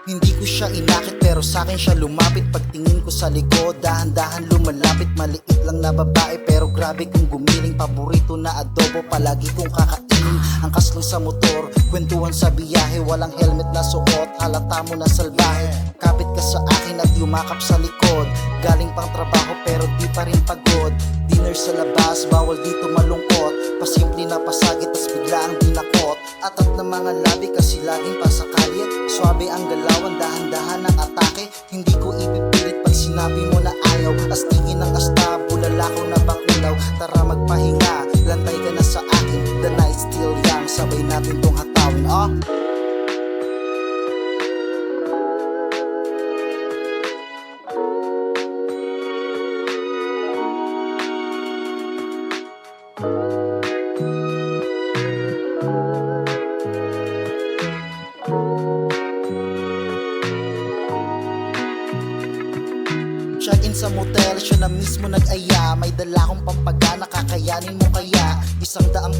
Hindi ko siya inakit pero sa'kin siya lumapit. Pagtingin ko sa likod, dahan-dahan lumalapit. Maliit lang na babae pero grabe kong gumiling. Paborito na adobo, palagi kong kakainin. Angkas lang sa motor, kwentuhan sa biyahe. Walang helmet na suot, halata mo na salbahe. Kapit ka sa akin at yumakap sa likod. Galing pang trabaho pero di pa rin pagod. Dinner sa labas, bawal dito malungkot. Pasimple na pasagit tas bigla ang dinakot. Atat ng mga labi kasi laging pasakalye. Suabe ang galawan, dahan-dahan ang atake. Hindi ko ipipilit pag sinabi mo na ayaw. Astigin ng asta, bulalakaw na bakulaw. Tara magpahinga, lantay ka na sa akin. The night's still young, sabay natin tong hatawin. Check-in sa motel, siya na mismo nag-aya. May dala kong pampagana, kakayanin mo kaya? 100%,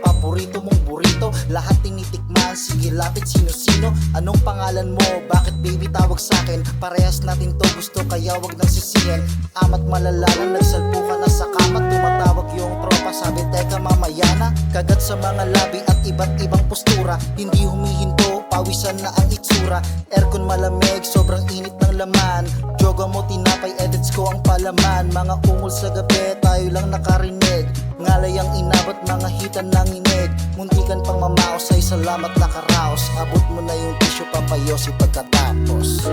paborito mong burrito. Lahat tinitikman, sige lapit sino-sino. Anong pangalan mo? Bakit baby tawag sa'kin? Parehas natin to gusto kaya wag nang sisihin. Amat malalaman, nagsalpo ka na sa kama. Tumatawag yung tropa, sabi teka mamaya na. Kagat sa mga labi at iba't ibang postura. Hindi humihinto, pawisan na ang itsura. Aircon malamig, sobrang init ng laman. Joga mo tinapay, edits ko ang palaman. Mga ungol sa gabi, tayo lang nakarinig. Ngalay ang inabot, mga hitan ng inig. Muntikan pang mamaos, ay salamat nakaraos. Abot mo na yung tissue, papayosi pagkatapos.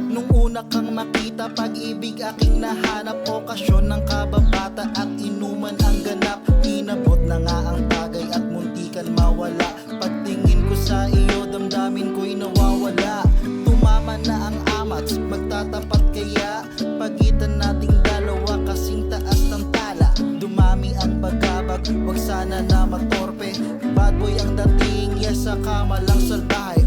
Nung una kang makita, pag-ibig aking nahanap. Okasyon ng kababata at inuman ang ganap. Inabot na nga ang tagay at muntikan mawala. Pagtingin ko sa iyo, damdamin ko'y nawawala. Tumama na ang amats, magtatapat kaya? Pagitan nating dalawa kasing taas ng tala. Dumami ang pagkabag, wag sana na matorpe. Bad boy ang dating, yes sa kama lang salbahay.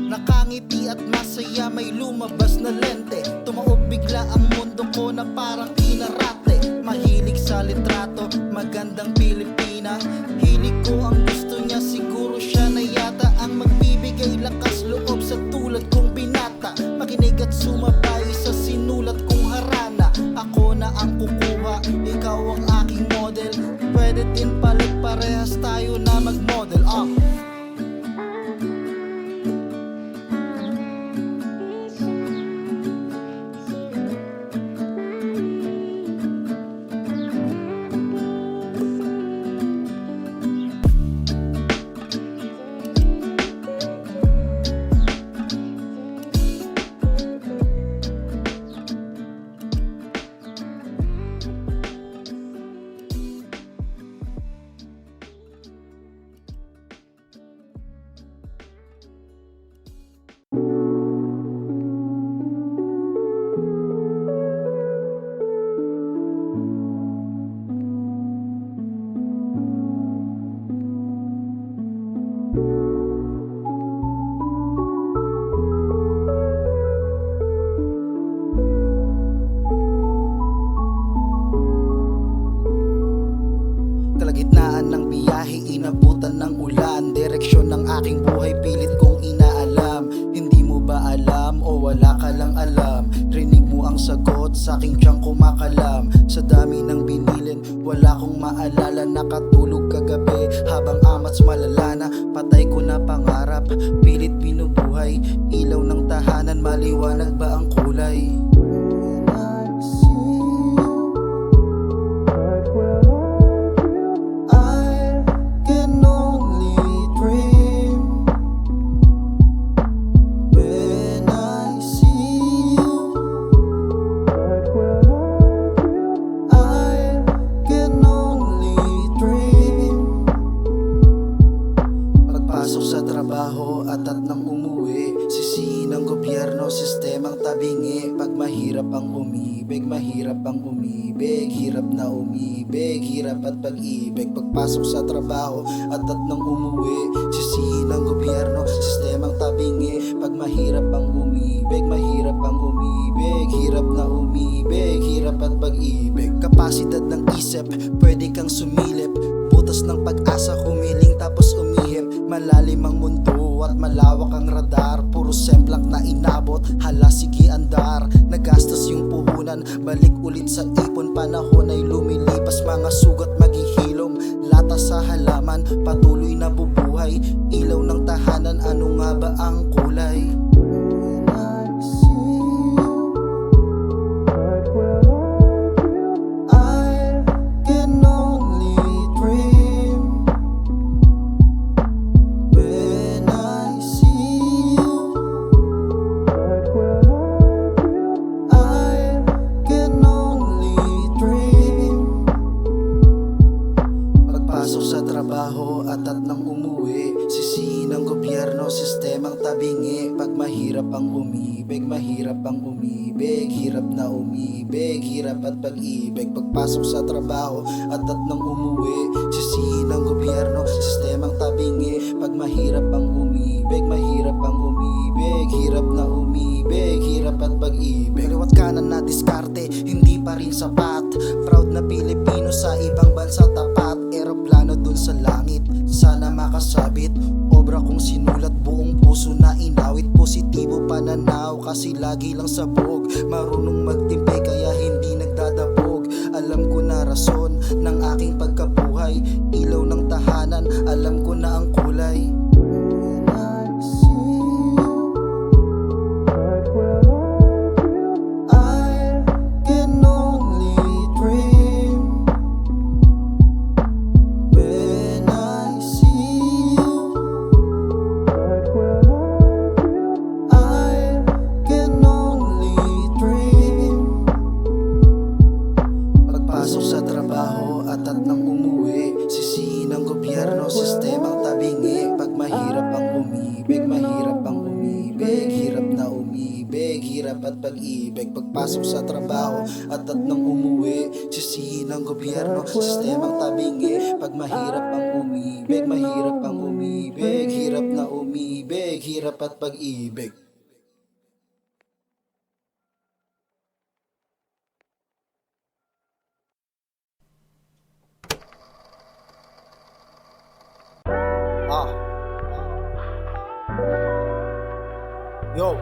Nakangiti at masaya, may lumabas na lente. Tumaob bigla ang mundo ko na parang inarate. Mahilig sa litrato, magandang Pilipina. Hilig ko ang gusto niya, siguro siya na yata ang magbibigay lakas loob sa tulad kong binata. Makinig at sumabay sa sinulat kong harana. Ako na ang kukuha, ikaw ang aking model. Pwede din palit, parehas tayo na mag-model. ang sagot sa aking tiyang kumakalam. Sa dami ng binilin, wala kong maalala. Nakatulog kagabi habang amats malala na. Patay ko na pangarap, pilit binubuhay. Ilaw ng tahanan, maliwanag ba ang kulay? Atat ng umuwi, sisihin ng gobyerno, sistemang tabingi. Pag mahirap ang umibig, mahirap ang umibig. Hirap na umibig, hirap at pag-ibig. Pagpasok sa trabaho, atat ng umuwi, sisihin ng gobyerno, sistemang tabingi. Pag mahirap ang umibig, mahirap ang umibig. Hirap na umibig, hirap at pag-ibig. Kapasidad ng isip, pwede kang sumilip. Butas ng pag-asa, humiling tapos umihip. Malalim ang mundo at malawak ang radar. Puro semplak na inabot, hala sige andar. Nagastos yung puhunan, balik ulit sa ipon. Panahon ay lumilipas, mga sugat maghihilom. Lata sa halaman, patuloy na bubuhay. Ilaw ng tahanan, ano nga ba ang kulay? Atat ng umuwi, sisihin ng gobyerno, sistemang tabingi. Pag mahirap ang umibig, mahirap ang umibig. Hirap na umibig, hirap at pag-ibig. Pagpasok sa trabaho, atat ng umuwi, sisihin ng gobyerno, sistemang tabingi. Pag mahirap ang umibig, mahirap ang umibig. Hirap na umibig, hirap at pag-ibig. Liwat kanan na diskarte, hindi pa rin sapat. Proud na Pilipino sa ibang bansa tapat. Eroplano dun sa langit, sana makasabit. Obra kong sinulat, buong puso na inawit. Positibo pananaw, kasi lagi lang sabog. Marunong magtimpe, kaya hindi nagdadabog. Alam ko na rason ng aking pagkabuhay. Ilaw ng tahanan, alam ko na ang kulay. Atat ng umuwi, sisihin ng gobyerno, sistemang tabingi. Pag mahirap ang umibig, mahirap ang umibig. Hirap na umibig, hirap at pag-ibig. Pagpasok sa trabaho, atat ng umuwi, sisihin ng gobyerno, sistemang tabingi. Pag mahirap ang umibig, mahirap ang umibig. Hirap na umibig, hirap at pag-ibig. Yo.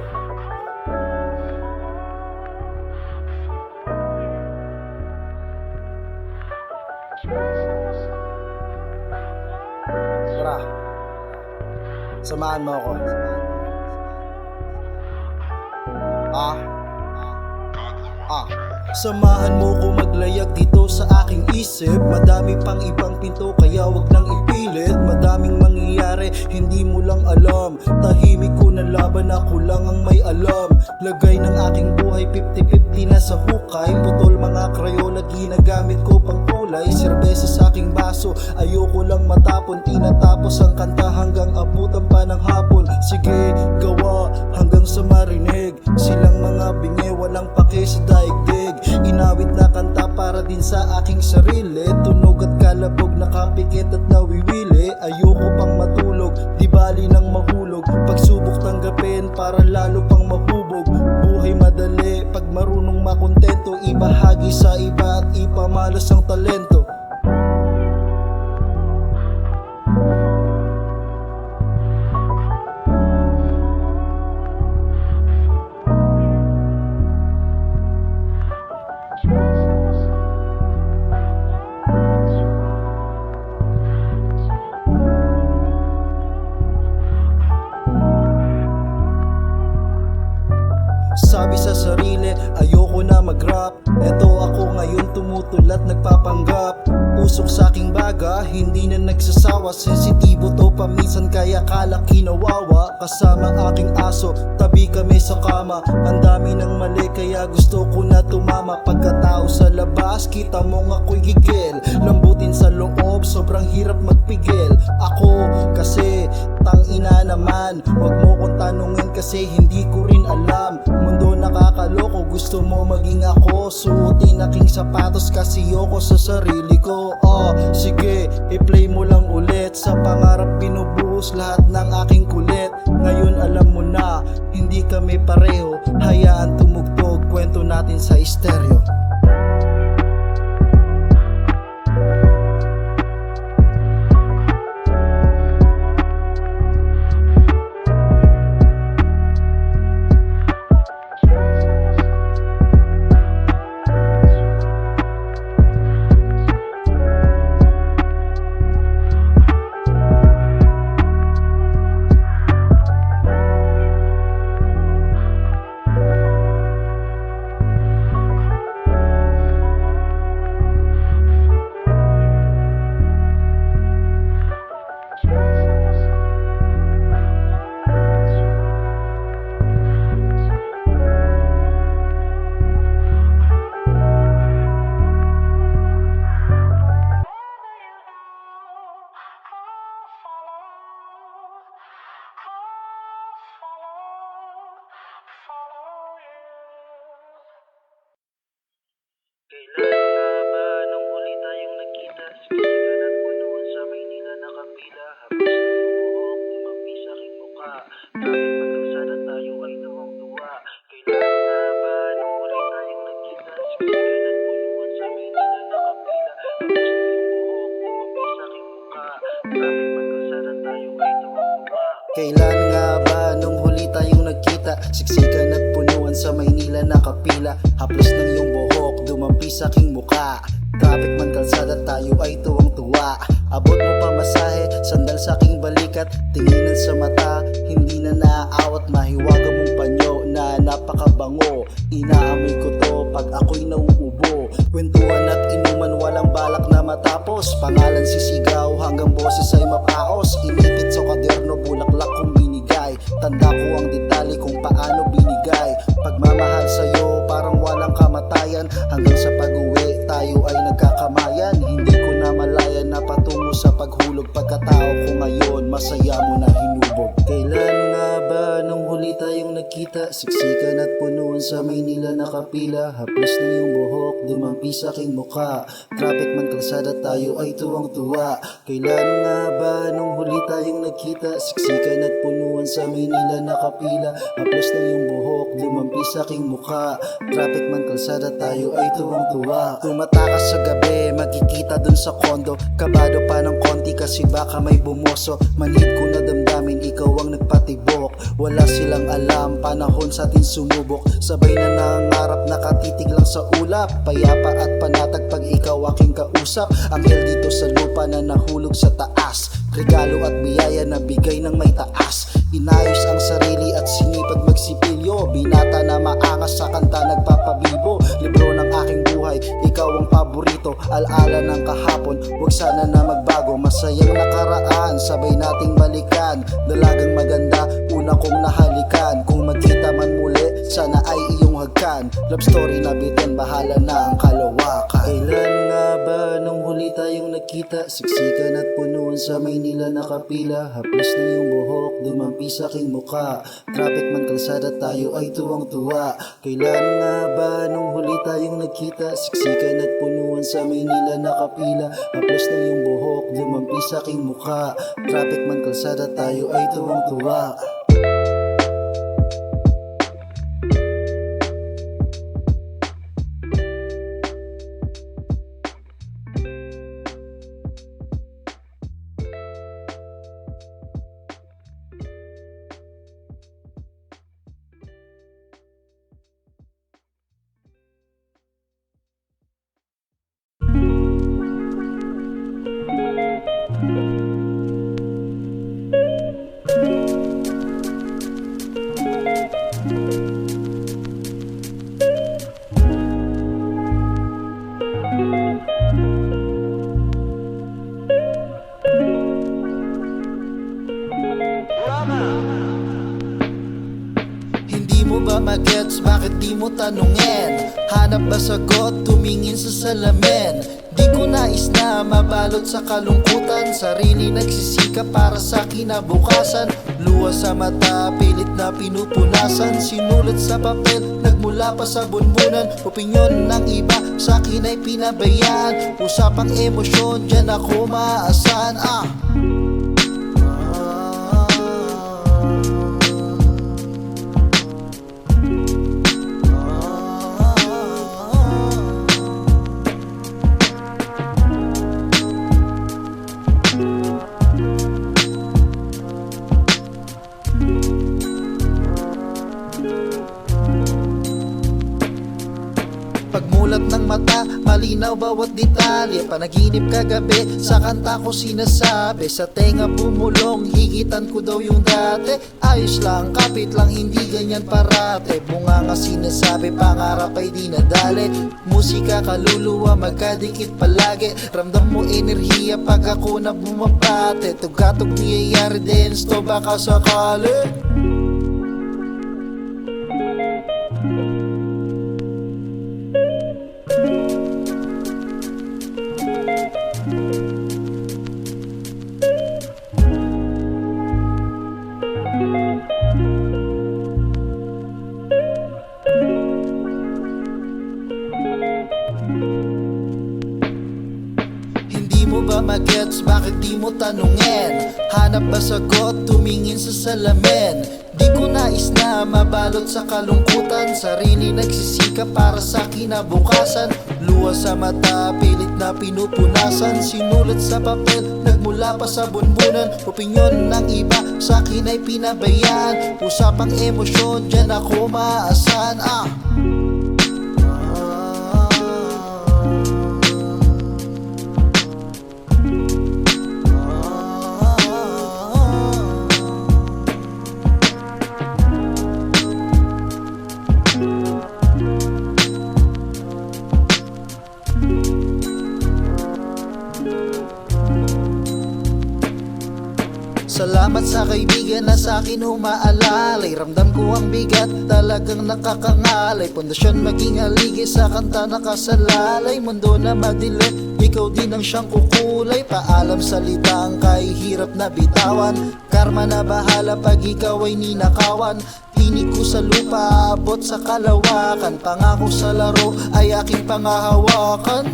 Tara, samahan mo ako. Samahan mo ko maglayag dito sa aking isip. Madami pang ibang pinto, kaya wag lang ipilit. Madaming mangyayari, hindi mo lang alam. Tahimik ko na laban, ako lang ang may alam. Lagay ng aking buhay 50-50 na sa hukay. Putol mga krayola, ginagamit ko pang kulay. Serbesa sa aking baso, ayoko lang matapon. Tinatapos ang kanta hanggang abutan pa ng hapon. Sige, gawa hanggang sa marinig. Silang mga bingi, walang pake sa daigdig. Inawit na kanta para din sa aking sarili. Tunog at kalabog, nakapikit at nawiwili. Ayoko pang matulog, di bali nang mahulog. Pagsubok tanggapin para lalo pang mahubog. Buhay madali, pag marunong makontento. Ibahagi sa iba at ipamalas ang talento. sarili, ayoko na mag-rap. Eto ako ngayon tumutol at nagpapanggap. Usok sa aking baga, hindi na nagsasawa. Sensitibo to paminsan kaya kala kinawawa. Kasama aking aso, tabi kami sa kama. Ang dami ng mali kaya gusto ko na tumama. Pagkatao sa labas, kita mong ako'y gigil. Lambutin sa loob, sobrang hirap magpigil. Ako kasi tangina naman, wag mo kong tanungin kasi hindi ko rin alam. Mundo nakakaloko, gusto mo maging ako. Suotin aking sapatos kasi yoko sa sarili ko. Sige, i-play mo lang ulit. Sa pangarap binubuhos lahat ng aking kulit. Ngayon alam mo na, hindi kami pareho. Hayaan tumugtog, kwento natin sa stereo. Kailan nga ba nung huli tayong nagkita? Siksikan at punuan sa Maynila nakapila. Hapos na yung buhok, lumapis sa aking mukha. Traffic magkalsada tayo ay tuwang-tuwa. Kailan nga ba nung huli tayong nagkita? Siksikan at punuan sa Maynila nakapila. Hapos na yung buhok, lumapis sa aking mukha. Traffic magkalsada tayo ay tuwang-tuwa. Kailan nga ba nung huli tayong nagkita? Siksikan at punuan sa Maynila nakapila. Haplos ng iyong buhok, dumampi sa aking muka. Traffic man kalsada tayo ay tuwang-tuwa. Abot mo pa masahe, sandal sa aking balikat. Tinginan sa mata, hindi na naaawat. Mahiwaga mong panyo na napakabango. Inaamoy ko to pag ako'y nauubo. Kwentuhan at inuman, walang balak na matapos. Pangalan sisigaw hanggang boses ay mapaos. Inipit sa kaderno, bulaklak kong binigay. Tanda ko ang detalye kung paano binigay. Pagmamahal sa'yo parang walang kamatayan. Hanggang sa pag-uwi tayo ay nagkakamayan. Hindi ko na malayan na patungo sa paghulog. Pagkatao ko ngayon masaya mo na hinubog. Kailan nga ba nung huli tayong nagkita? Siksikan at punuan sa Maynila nakapila. Haplos na yung buhok, dumampi sa aking muka. Traffic man kalsada tayo ay tuwang-tuwa. Kailan nga ba nung huli tayong nagkita? Siksikan at punuan sa Maynila nakapila. Haplos na yung buhok, dumampi sa aking muka. Traffic man kalsada tayo ay tuwang-tuwa. Tumatakas sa gabi, makikita dun sa kondo. Kabado pa ng konti kasi baka may bumoso. Manhid ko na damdamin, ikaw ang nagpatibok. Wala silang alam, panahon sa atin sumubok. Sabay na nangarap, nakatitig lang sa ulap. Payapa at panatag pag ikaw aking kausap. Anghel dito sa lupa na nahulog sa taas. Regalo at biyaya na bigay ng may taas. Inayos ang sarili at sinipag magsipilyo. Binata na maangas sa kanta nagpapabibo. Libro ng aking buhay, ikaw ang paborito. Alaala ng kahapon, wag sana na magbago. Masayang nakaraan, sabay nating balikan. Dalagang maganda, una kong nahalikan. Kung magkita man muli, sana ay iyong hagkan. Love story na bitin, bahala na ang kalawakan. Kailan nga ba nung huli tayong nakita? Siksikan at punuan sa Maynila nakapila. Haplos na yung buhok, dumampi sa aking muka. Traffic man kalsada tayo ay tuwang-tuwa. Kailan nga ba nung huli tayong nagkita? Siksikan at punuan sa Maynila nakapila. Haplos na yung buhok, dumampi sa aking muka. Traffic man kalsada tayo ay tuwang-tuwa. magets? Bakit di mo tanungin? Hanap ba sagot? Tumingin sa salamin. Di ko nais na mabalot sa kalungkutan. Sarili nagsisikap para sa kinabukasan. Luha sa mata, pilit na pinupunasan. Sinulat sa papel, nagmula pa sa bunbunan. Opinyon ng iba, sa akin ay pinabayaan. Usapang emosyon, dyan ako maasahan. Pagmulat ng mata, malinaw bawat detalye. Panaginip kagabi, sa kanta ko sinasabi. Sa tenga bumulong, higitan ko daw yung dati. Ayos lang, kapit lang, hindi ganyan parate. Bunga nga sinasabi, pangarap ay di nadali. Musika, kaluluwa, magkadikit palagi. Ramdam mo enerhiya pag ako na bumabate. Tugatog niyayari din, sto baka sakali. Hindi mo ba magets? Bakit di mo tanungin? Hanap ba sagot? Tumingin sa salamin. Di ko nais na mabalot sa kalungkutan. Sarili nagsisikap para sa kinabukasan. Luha sa mata, pilit na pinupunasan. Sinulat sa papel, nagmula pa sa bunbunan. Opinyon ng iba, sa akin ay pinabayaan. Usapang emosyon, dyan ako maasahan. Salamat sa kaibigan na sa akin umaalalay. Ramdam ko ang bigat, talagang nakakangalay. Pundasyon maging aligi sa kanta nakasalalay. Mundo na madilim, ikaw din ang siyang kukulay. Paalam salita ang kahihirap na bitawan. Karma na bahala pag ikaw ay ninakawan. Tinig ko sa lupa, abot sa kalawakan. Pangako sa laro ay aking pangahawakan.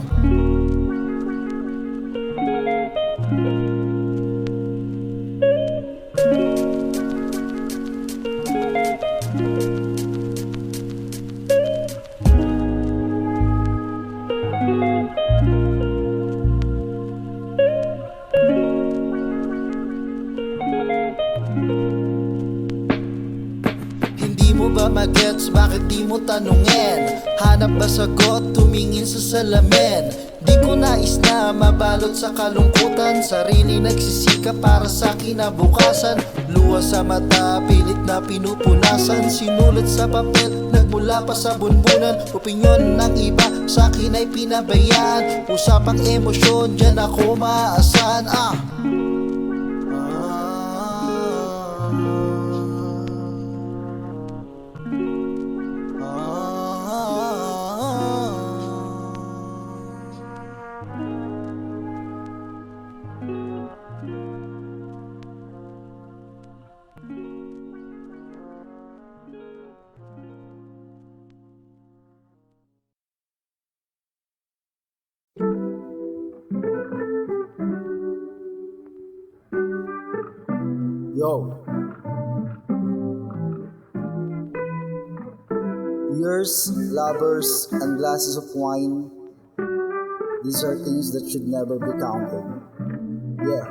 Hindi mo ba magets? Bakit di mo tanungin? Hanap ba sagot? Tumingin sa salamin. Di ko nais na mabalot sa kalungkutan. Sarili nagsisikap para sa kinabukasan. Luha sa mata, pilit na pinupunasan. Sinulat sa papel, nagmula pa sa bunbunan. Opinyon ng iba, sa akin ay pinabayaan. Usapang emosyon, dyan ako maasahan. Yo, beers, lovers, and glasses of wine. These are things that should never be counted. Yeah.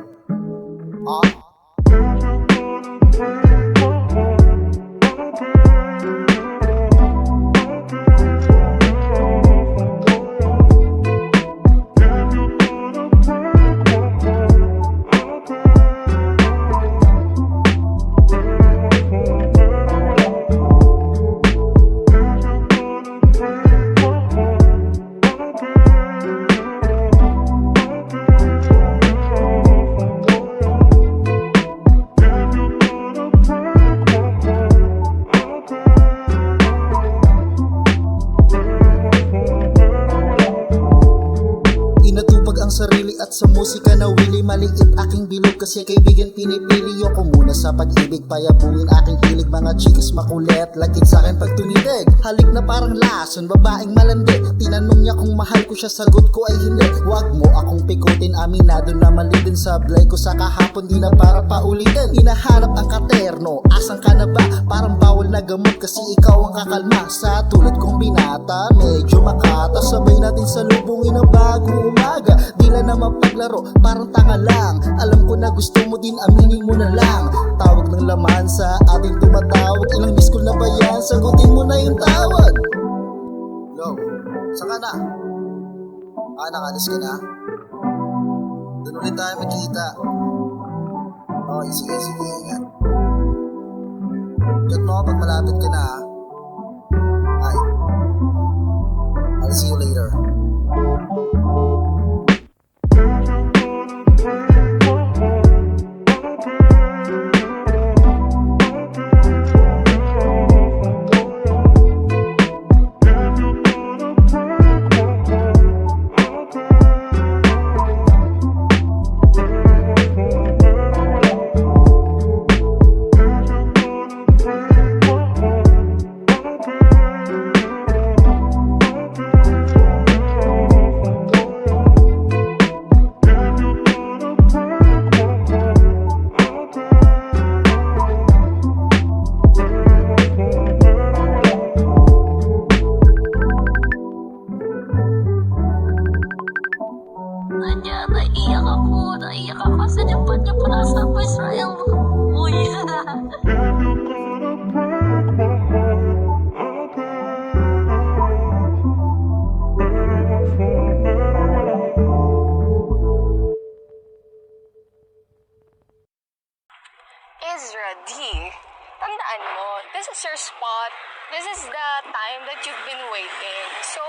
musika na willy, maliit aking bilog. Kasi kaibigan pinipili ko muna sa pag-ibig. Payabungin aking hilig, mga chikas makulit, lagit sa'kin pag tumitig. Halik na parang lason, babaeng malandi. Tinanong niya kung mahal ko siya, sagot ko ay hindi. Wag mo akong pikutin, aminado na mali din. Sablay ko sa kahapon, di na para paulitin. Hinahanap ang katerno, asan ka na ba? Parang bawal na gamot kasi ikaw ang kakalma. Sa tulad kong binata, medyo makata. Sabay natin sa lubungin ng bagong umaga. Di na mapaglaro, parang tanga lang. Alam ko na gusto mo din, aminin mo na lang. Tawag ng laman sa ating tumatawag. Ilang miss call na ba yan? Sagutin mo na yung tawag. Yo, saan ka na? Nakalis ka na? Doon ulit tayo magkita. Okay, sige, ingat. Get mo pag malapit ka na, ha? Bye. I'll see you later. Naiyak ako sa Japan niya pala sa Israel. Uy. Ezra D, tandaan mo, this is your spot. This is the time that you've been waiting. So,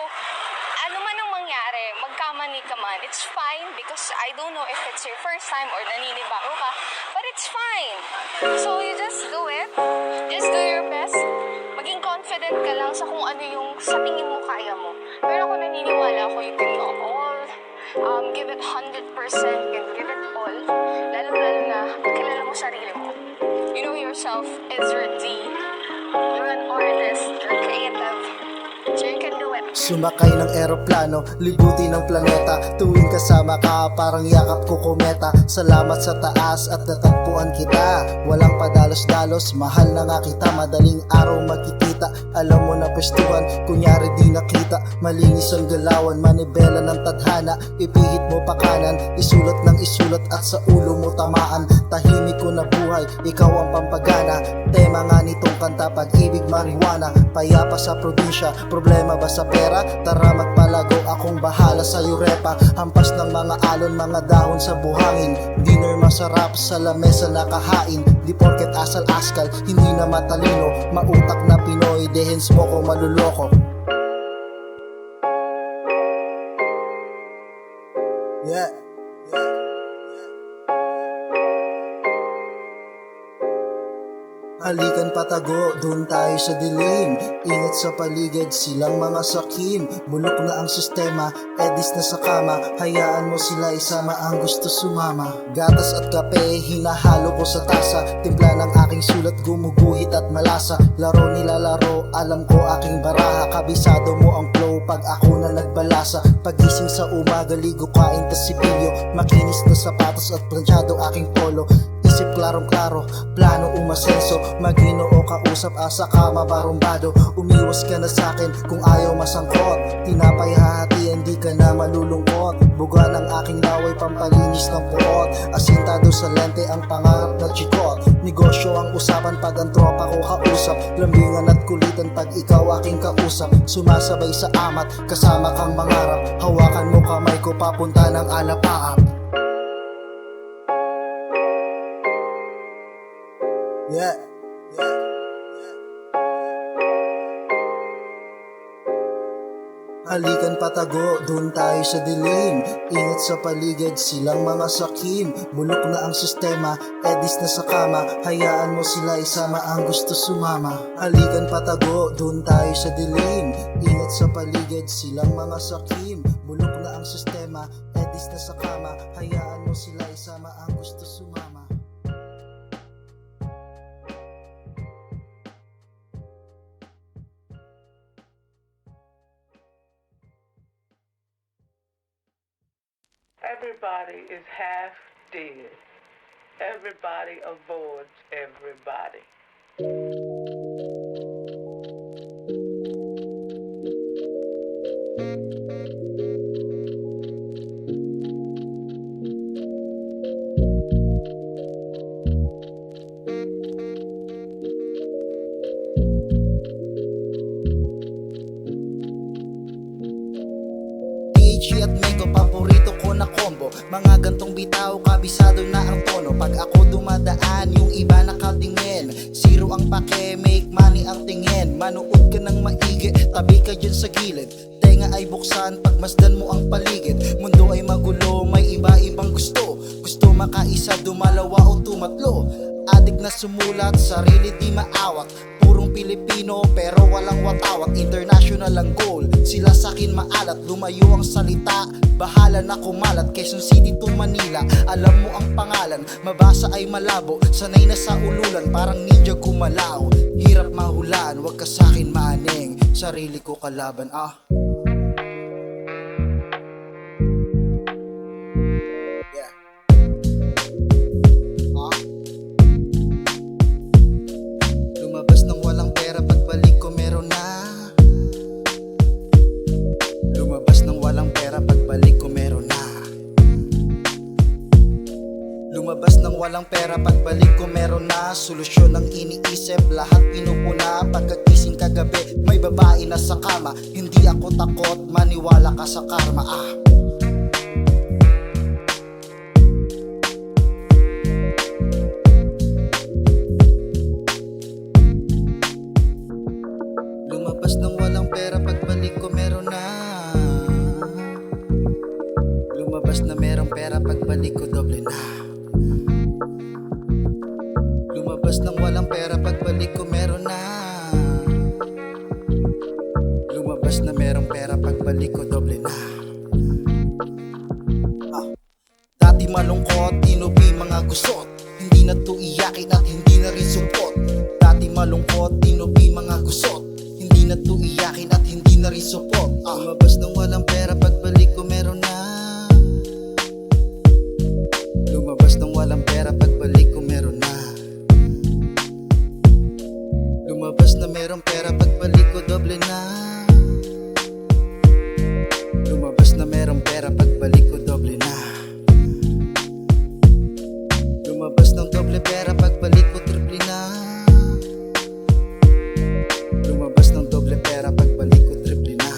ano man ang mangyari, magkamali ka man, it's fine because I don't know if it's your first time or naninibago ka, but it's fine. So, you just do it. Just do your best. Maging confident ka lang sa kung ano yung sa tingin mo kaya mo. Pero ako naniniwala ako, you can do all. Give it 100%, you can give it all. Lalo-lalo na, kilala mo sarili mo. You know yourself, Ezra D. You're an artist, you're creative, so you can do it. Sumakay ng eroplano, libuti ng planeta. Tuwing kasama ka, parang yakap ko kometa. Salamat sa taas at natagpuan kita. Walang padalos-dalos, mahal na nga kita. Madaling araw magkikita, alam mo na pestuhan, kunyari di nakita. Malinis ang galawan, manibela ng tadhana. Ipihit mo pa kanan, isulat ng isulat at sa ulo mo tamaan. Tahimik ko na buhay, ikaw ang pampagana. Tema nga nitong kanta, pag-ibig, marijuana. Payapa sa probinsya, problema ba sa pera? Tara magpalago, akong bahala sa repa. Hampas ng mga alon, mga dahon sa buhangin. Dinner masarap, sa lamesa nakahain. Di porket asal-askal, hindi na matalino. Mautak na Pinoy, dehens mo ko maluloko. Yeah. Halikan patago, dun tayo sa dilim. Ingat sa paligid, silang mga sakim. Bulok na ang sistema, edis na sa kama. Hayaan mo sila isama ang gusto sumama. Gatas at kape, hinahalo ko sa tasa. Timpla ng aking sulat, gumuguhit at malasa. Laro nilalaro, alam ko aking baraha. Kabisado mo ang flow pag ako na nagbalasa. Pagising sa umaga, ligo kain tas sipilyo. Makinis na sapatos at planchado aking polo. Isip klarong-klaro, plano umasenso. Maginoo kausap, asa ka mabarumbado. Umiwas ka na sakin kung ayaw masangkot. Tinapay hahatian, di ka na malulungkot. Buga ng aking laway, pampalinis ng puot. Asintado sa lente ang pangarap na chikot. Negosyo ang usapan pag ang tropa ko kausap. Lambingan at kulitan pag ikaw aking kausap. Sumasabay sa amat, kasama kang mangarap. Hawakan mo kamay ko papunta ng alapaap. Yeah. Halikan patago, dun tayo sa dilim. Ingat sa paligid, silang mga sakim. Bulok na ang sistema, edis na sa kama. Hayaan mo sila isama ang gusto sumama. Halikan patago, dun tayo sa dilim. Ingat sa paligid, silang mga sakim. Bulok na ang sistema, edis na sa kama. Hayaan mo sila isama ang gusto sumama. Everybody is half dead. Everybody avoids everybody. THG at Mango, paborito ko na combo. Mga gantong bitaw, kabisado na ang tono. Pag ako dumadaan, yung iba nakatingin. Zero ang pake, make money ang tingin. Manood ka ng maigi, tabi ka dyan sa gilid. Tenga ay buksan, pagmasdan mo ang paligid. Mundo ay magulo, may iba-ibang gusto. Gusto makaisa, dumalawa o tumatlo. Adik na sumulat, sarili di maawat. Purong Pilipino pero walang watawat. International ang goal, sila sakin maalat. Lumayo ang salita, bahala na kumalat. Quezon City to Manila, alam mo ang pangalan. Mabasa ay malabo, sanay na sa ululan. Parang ninja kumalaw, hirap mahulaan. Wag ka sakin maning, sarili ko kalaban. Lumabas ng walang pera, pagbalik ko meron na. Lumabas ng walang pera, pagbalik ko meron na. Lumabas ng walang pera, pagbalik ko meron na. Solusyon ang iniisip, lahat pinupuna. Pagkagising kagabi, may babae na sa kama. Hindi ako takot, maniwala ka sa karma. Lumabas ng walang pera, pagbalik ko meron na. Lumabas na merong pera, pagbalik ko doble na. Lumabas ng walang pera, pagbalik ko meron na. Lumabas na merong pera, pagbalik ko doble na. Dati malungkot, tinubi mga gusot. Hindi na to iyakin at hindi na rin supot. Dati malungkot, tinubi mga gusot. Hindi na to iyakin at hindi na rin supot. Lumabas ng walang pera, pagbalik ko meron na. Lumabas ng walang pera, pagbalik ko meron na. Lumabas na merong pera, pagbalik ko doble na. Lumabas na merong pera, pagbalik ko doble na. Lumabas ng doble pera, pagbalik ko triple na. Lumabas ng doble pera, pagbalik ko triple na.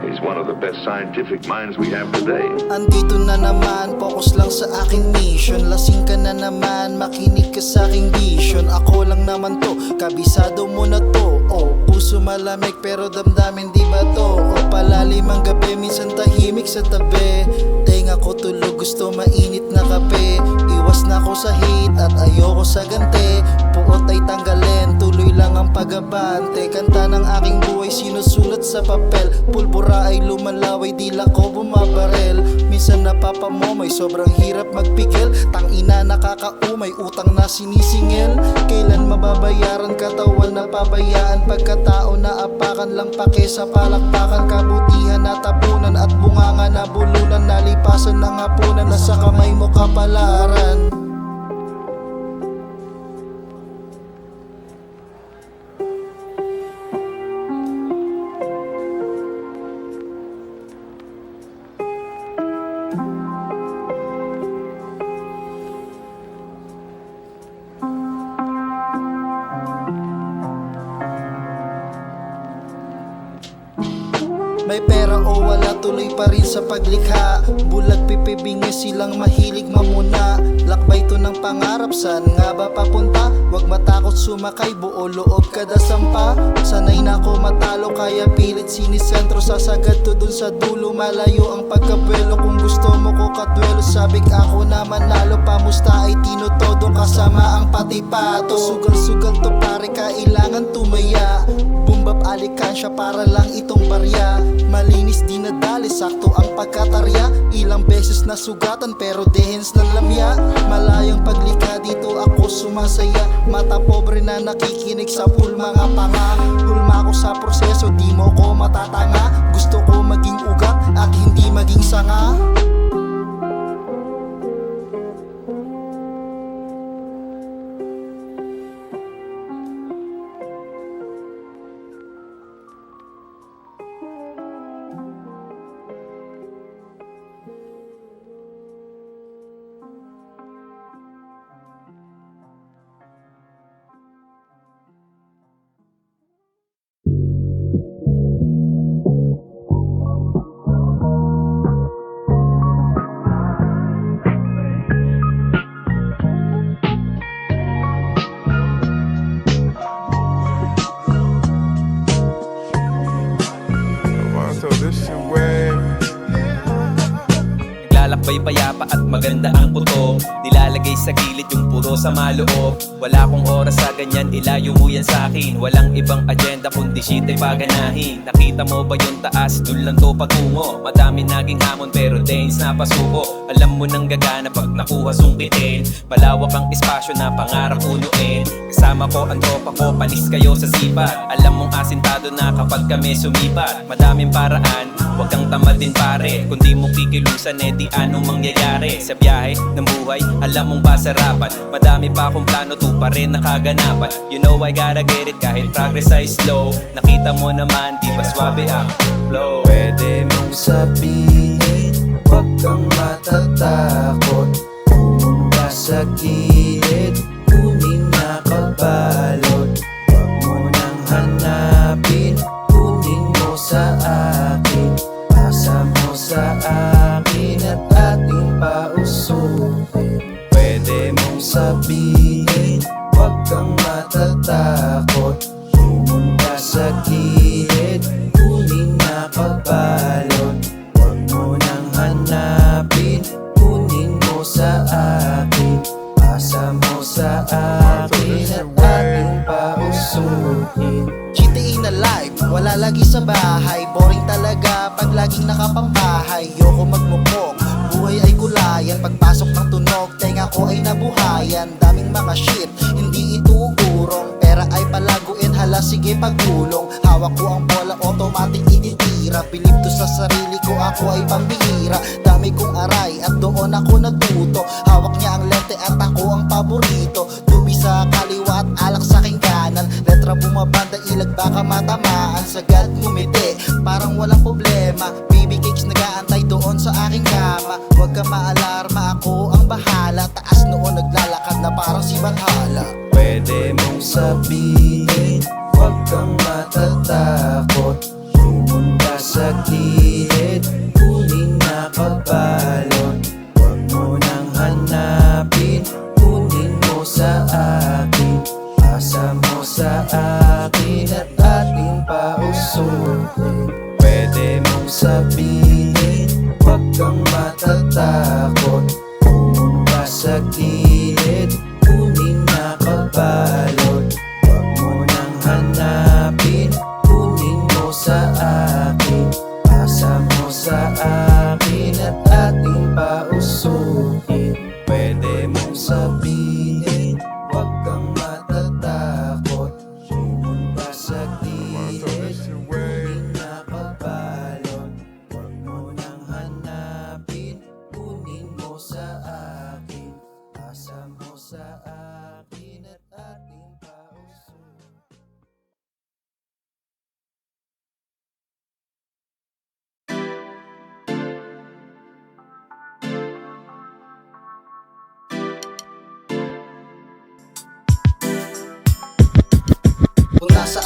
He's one of the best scientific minds we have today. Andito na naman, focus lang sa aking mission. Lasing ka na naman, makinig ka sa aking vision. Ako lang naman to, kabisado mo na to. Puso malamig pero damdamin di ba to? Palalim ang gabi, minsan tahimik sa tabi. Tenga ko tulog, gusto mainit na kape. Iwas na ko sa hate at ayoko sa gante. Puot ay tanggalin, tuloy lang ang pag-abante. Kanta ng aking buhay, sinusulat sa papel. Pulbura ay lumalaway, dila ko bumabarel. minsan napapamo, may sobrang hirap magpigil. Tangina nakakaumay, utang na sinisingil. Kailan mababayaran, katawan na pabayaan. Pagkatao na apakan lang pake sa palakpakan. Kabutihan na tapunan at bunganga na bulunan. Nalipasan ng hapunan na sa kamay mo kapalaran. May pera o wala, tuloy pa rin sa paglikha. Bulag pipibingi silang mahilig mamuna. Lakbay to ng pangarap, saan nga ba papunta? Huwag matakot sumakay, buo loob kada sampa. Sanay na ako matalo, kaya pilit sinisentro. Sasagad to dun sa dulo, malayo ang pagkabuelo. Kung gusto mo ko katwelo, sabik ako na manalo. Pamusta ay tinutodo, kasama ang patipato. Sugal-sugal to pare, kailangan tumaya. Bumbap alikansya para lang itong barya. Malinis di nadali, sakto ang pagkatarya. Ilang beses na sugatan pero dehens ng lamya. Malayang paglikha dito ako sumasaya. Mata pobre na nakikinig sa full mga panga. Hulma ko sa proseso, di mo ko matatanga. Gusto ko maging ugat at hindi maging sanga. So this shit way. Naglalakbay payapa at maganda ang puto. Nilalagay sa gilid yung puro sa maloob. Wala akong oras sa ganyan, ilayo mo yan sa akin. Walang ibang agenda kundi shit'y paganahin. Nakita mo ba yung taas? Dun lang to patungo. Madami naging hamon pero days na pasuko. Alam mo nang gagana pag nakuha sungkitin. Palawak ang espasyo na pangarap punuin. Kasama ko ang tropa ko, panis kayo sa sipat. Alam mong asintado na kapag kami sumipat. Madaming paraan, wag kang tamadin pare. Kung di mo kikilusan di anong mangyayari. Sa biyahe ng buhay, alam mong basarapan. Madami pa akong plano, to pa rin nakaganapan. You know I gotta get it kahit progress ay slow. Nakita mo naman, di ba swabe ang flow. Pwede mong sabihin, huwag kang matatakot. Pumunta sa gilid, kunin na kabalot. Huwag mo nang hanapin, kunin mo sa akin. Pasa mo sa akin at ating pausukin. Pwede mong sabihin, huwag kang matatakot. Pumunta sa gilid, kunin na kabalot. Huwag mo nang hanapin, kunin mo sa akin. Pasa mo sa akin at ating pausukin. GTA na life, wala lagi sa bahay. Boring talaga pag laging nakapambahay. Yoko magmukok, buhay ay kulayan. Pagpasok ng tunog, tenga ko ay nabuhayan. Daming mga shit, hindi ito urong. Pera ay palaguin, hala sige pagulong. Hawak ko ang bola, automatic ititira. Bilib to sa sarili ko, ako ay pambihira. Dami kong aray at doon ako natuto. Hawak niya ang lente at ako ang paborito. Tubi sa kaliwa at alak sa aking kanan. Letra bumabanda, ilag baka matamaan. Sagad ngumiti, parang walang problema. Baby cakes nag-aantay doon sa aking kama. Huwag ka maalarma, ako ang bahala. Taas noon naglalakad na parang si Valhalla. Pwede mong sabihin, huwag kang matatakot. Pumunta sa gilid, kunin na kabalot. Huwag mo nang hanapin, kunin mo sa akin. Pasa mo sa akin at ating pausukin. Pwede mong sabihin, huwag kang matatakot. Pumunta sa gilid, kunin na kabalot. Huwag mo nang hanapin, kunin mo sa akin. Pasa mo sa akin at ating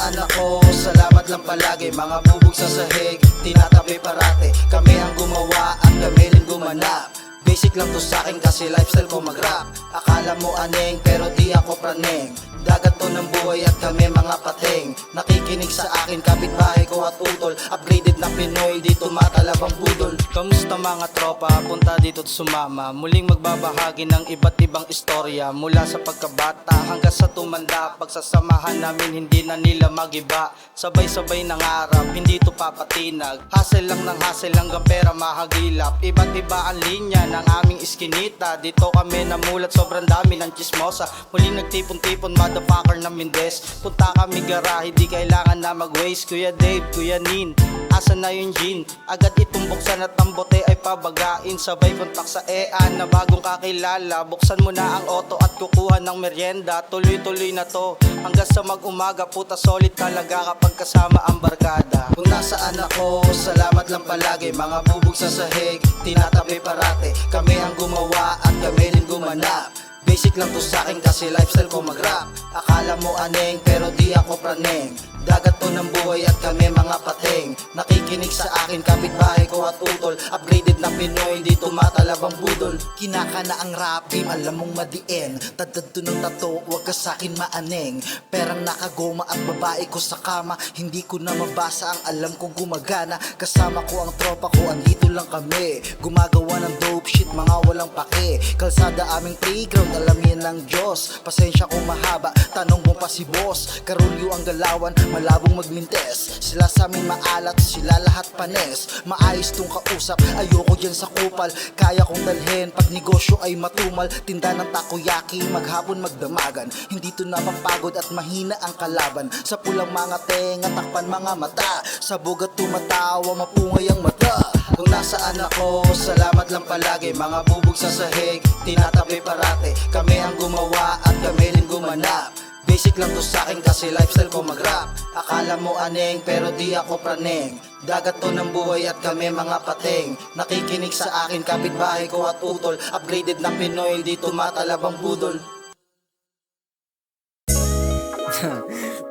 saan ako, salamat lang palagi. Mga bubog sa sahig, tinatabi parate. Kami ang gumawa at kami rin gumanap. Basic lang to sa'kin kasi lifestyle ko mag-rap. Akala mo aneng pero di ako praneng. Dagat to ng buhay at kami mga pating. Nakikinig sa akin kapitbahay ko at utol. Upgraded na Pinoy, di tumatalab ang budol. Kamusta mga tropa, punta dito't sumama. Muling magbabahagi ng iba't ibang istorya. Mula sa pagkabata hanggang sa tumanda. Pagsasamahan namin hindi na nila magiba. Sabay-sabay nangarap, hindi to papatinag. Hassle lang ng hassle hanggang pera mahagilap. Iba't iba ang linya ng aming iskinita. Dito kami namulat, sobrang dami ng chismosa. Muling nagtipon-tipon, motherfucker na Mindes. Punta kami garahe, di kailangan na mag-waste. Kuya Dave, Kuya Nin, asan na yung gin? Agad itong buksan at ang bote ay pabagain. Sabay kontak sa EA na bagong kakilala. Buksan mo na ang auto at kukuha ng merienda. Tuloy-tuloy na to hanggang sa mag-umaga. Puta solid talaga kapag kasama ang barkada. Kung nasaan ako, salamat lang palagi. Mga bubog sa sahig, tinatabi parate. Kami ang gumawa at kami rin gumanap. Basic lang to sa'kin kasi lifestyle ko mag-rap. Akala mo aneng pero di ako praneng. Dagat to ng buhay at kami mga pating. Nakikinig sa akin kapitbahay ko at utol. Upgraded na Pinoy, di tumatalab ang budol. Kinakana ang rap game, alam mong madiin. Tadad to ng tato, wag ka sa'kin maaneng. Perang nakagoma at babae ko sa kama. Hindi ko na mabasa ang alam kong gumagana. Kasama ko ang tropa ko, andito lang kami. Gumagawa ng dope shit, mga walang pake. Kalsada aming playground, alam yan ng Diyos. Pasensya kung mahaba, tanong mo pa si boss. Karulyo ang galawan, malabong magmintes. Sila sa amin maalat, sila lahat panes. Maayos tong kausap, ayoko dyan sa kupal. Kaya kong dalhin, pag negosyo ay matumal. Tinda ng takoyaki, maghapon magdamagan. Hindi to napapagod at mahina ang kalaban. Sa pulang mga tenga, takpan mga mata. Sa bugat tumatawa, mapungay ang mata. Kung nasaan ako, salamat lang palagi. Mga bubog sa sahig, tinatabi parate. Kami ang gumawa at kami rin gumanap. Basic lang to sa'kin kasi lifestyle ko mag-rap. Akala mo aneng pero di ako praneng. Dagat to ng buhay at kami mga pating. Nakikinig sa akin kapitbahay ko at utol. Upgraded na Pinoy, di tumatalab ang budol.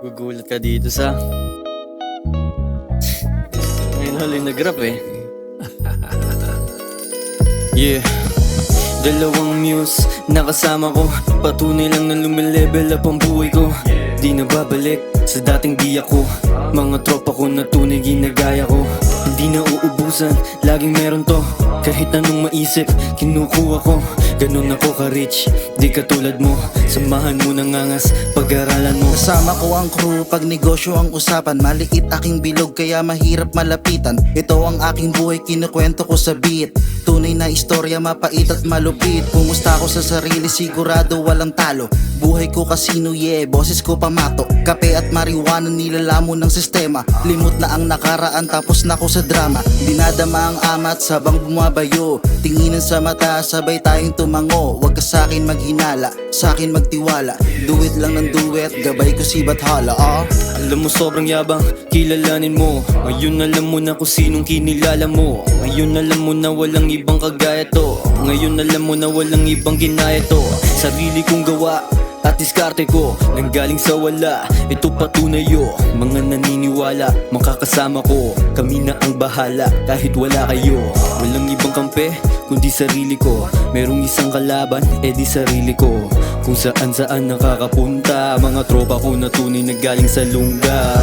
Gugulat ka dito sa ngayon hali nag-rap eh. Yeah, dalawang muse nakasama ko. Patunay lang na lumilevel up ang buhay ko. Di na babalik sa dating di ako. Mga tropa ko na tunay ginagaya ko. Hindi na uubusan, laging meron to. Kahit anong maisip, kinukuha ko. Ganun ako ka-rich, di katulad mo. Samahan mo ng angas, pag-aralan mo. Kasama ko ang crew, pag negosyo ang usapan. Maliit aking bilog kaya mahirap malapitan. Ito ang aking buhay, kinukwento ko sa beat. Tunay na istorya, mapait at malupit. Pumusta ako sa sarili, sigurado walang talo. Buhay ko kasino, yeah, boses ko pamato. Kape at marijuana, nilalamo ng sistema. Limot na ang nakaraan, tapos na ko sa drama. Dinadama ang amat, sabang bumabayo. Tinginan sa mata, sabay tayong tumango. Wag ka sa'kin maghinala, sa'kin magtiwala. Do it lang ng duet, gabay ko si Bathala, Alam mo sobrang yabang, kilalanin mo. Ngayon alam mo na kung sinong kinilala mo. Ngayon alam mo na walang ibang kagaya to. Ngayon alam mo na walang ibang ginaya to. Sarili kong gawa at diskarte ko, nanggaling sa wala. Ito patunayo, mga naniniwala. Makakasama ko, kami na ang bahala. Kahit wala kayo, walang ibang kampe kundi sarili ko. Merong isang kalaban, edi sarili ko. Kung saan nakakapunta, mga tropa ko na tunay na galing sa lungga.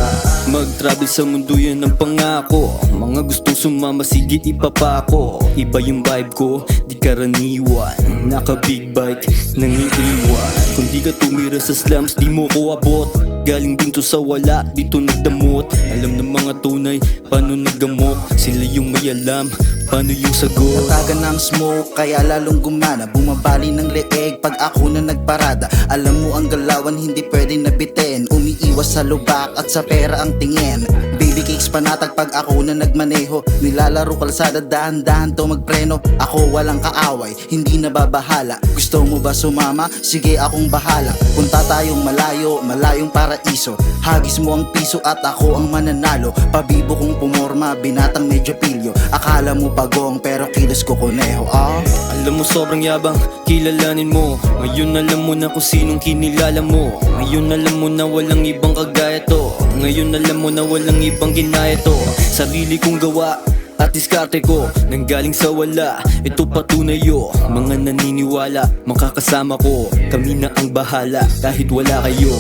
Mag-travel sa mundo yan ang pangako. Mga gustong sumama, sige ipapako. Iba yung vibe ko, di karaniwan. Naka big bike, nangiiwan. Kung di ka tumira sa slums, di mo ko abot. Galing din to sa wala, dito nagdamot. Alam ng mga tunay, paano naggamot. Sila yung may alam, paano yung sagot. Nataga ng smoke, kaya lalong gumana. Bumabali ng leeg pag ako na nagparada. Alam mo ang galawan, hindi pwedeng nabitin. Umiiwas sa lubak at sa pera ang tingin. Baby cakes panatag pag ako na nagmaneho. Nilalaro kalsada, dahan-dahan to magpreno. Ako walang kaaway, hindi nababahala. Gusto mo ba sumama? Sige akong bahala. Punta tayong malayo, malayong paraiso. Hagis mo ang piso at ako ang mananalo. Pabibo kong pumorma, binatang medyo pilyo. Akala mo pagong pero kilos ko kuneho, Alam mo sobrang yabang, kilalanin mo. Ngayon alam mo na kung sinong kinilala mo. Ngayon alam mo na walang ibang kagaya to. Ngayon alam mo na walang ibang ginaya to. Sarili kong gawa at diskarte ko, nanggaling sa wala, ito patunayo. Mga naniniwala, makakasama ko, kami na ang bahala kahit wala kayo.